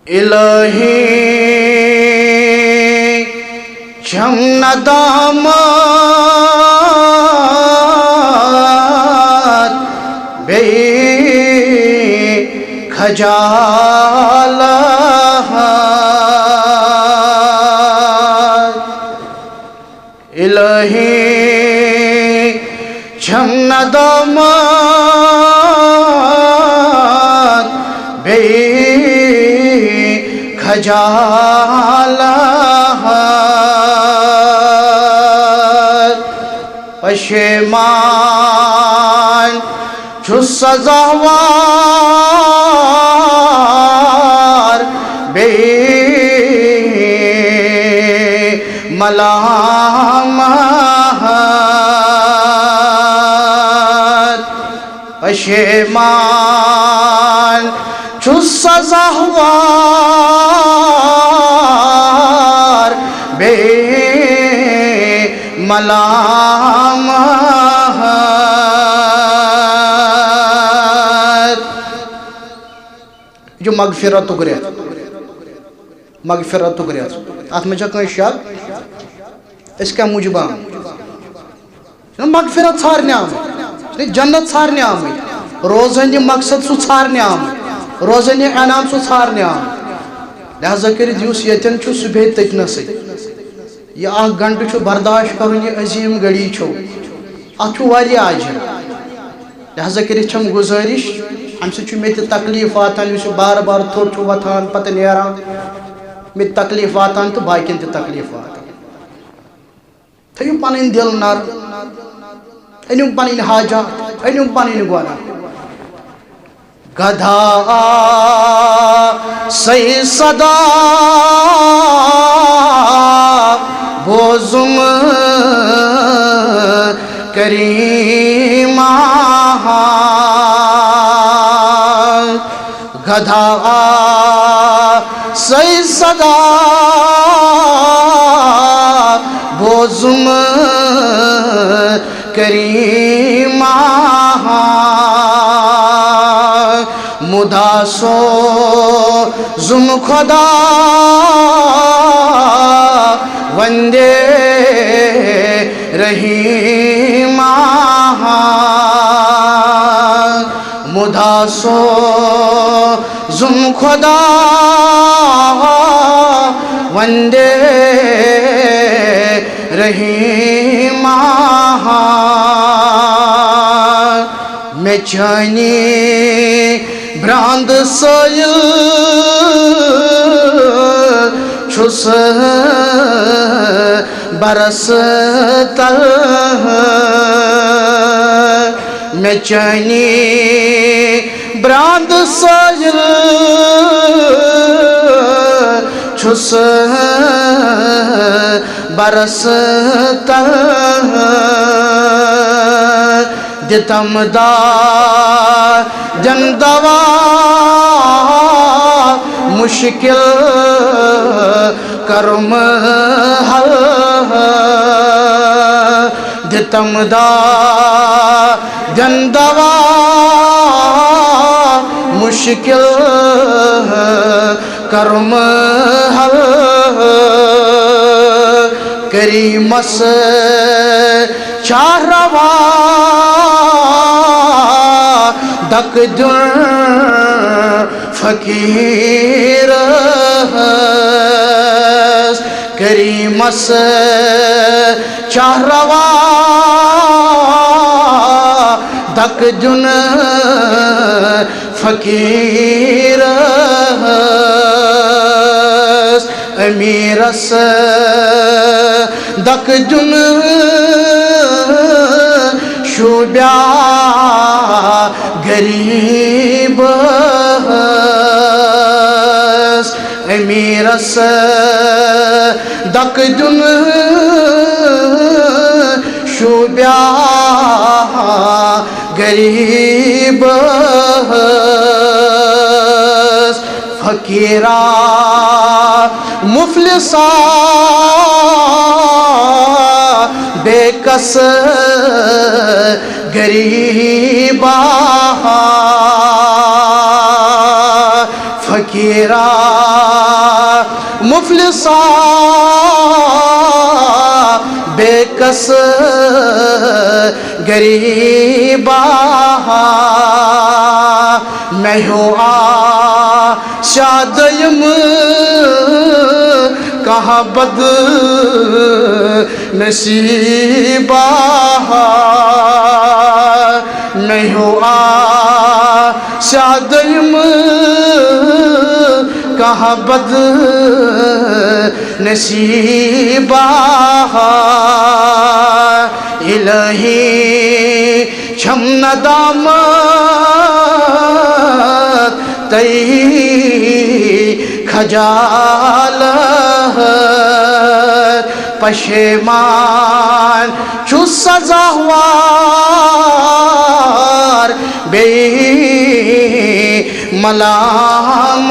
الہی چھم ندامت بیٚیہِ خجالت الہی چھم ندامت بیٚیہِ خجالت پشیمان چھُس سزاوار بیٚیہِ ملامت پشیمان چھُس سزاوار بیٚیہِ ملامت جو مغفرتُک رٮ۪تھ مغفرتُک رٮ۪تھ اَتھ منٛز چھا کٲنٛسہِ شک أسۍ کَمہِ موٗجوٗب آمٕتۍ مغفرت ژھارنہِ آمٕتۍ جنت ژھارنہِ آمٕتۍ روزن یہ مقصد سُہ ژھارنہِ آمُت روزن یہ انعام سُہ ژھارنہِ آمُت لہذا کٔرِتھ یُس ییٚتٮ۪ن چھُ سُہ بیٚہہِ تٔتنَسٕے یہ اکھ گھنٹہٕ چھُ برداشت کرُن یہ عظیٖم گھڑی چھو اتھ چھُ واریاہ اجر لہذا کٔرِتھ چھم گُزٲرِش امہِ سۭتۍ چھُ مےٚ تہِ تکلیٖف واتان یُس یہِ بار بار تھوٚد چھُ وۄتھان پتہٕ نیران مےٚ تہِ تکلیٖف واتان تہٕ باقین تہِ تکلیٖف واتان تھٲیِو پنٕنۍ دِل نر أنِو پنٕنۍ حاجات أنِو پنٕنۍ گۄناہ گدھا صحیح صدا بوزم کریمہ گدھا صحیح صدا بوزم کریمہ مدا سوزم خدا وندے رحیمہ مدا سوزم خدا وندے رحیمہ میں چانی براند سٲیِل چھُس برس تل میں چانی براند سٲیِل چھُس برس تل دِتم دادن دوا مشکل کرم حل دِتم دادن دوا مشکل کرم حل کریمس چاہ روا دک دن فقیر کریمس چاہ روا دک دن فقیر امیرس دک دن شوبیا غریب امیرس دک دن شوبیا غریب فقیرا مفلسا بے کس غریبا فقیرا مفلسا بے کس غریبا میں ہوں شادیم کہاں بد نصیبا میں ہوں شادیم کہاں بد نصیبا الہی چھم ندامت تی خجالت پشیمان چھو سزاوار بے ملامت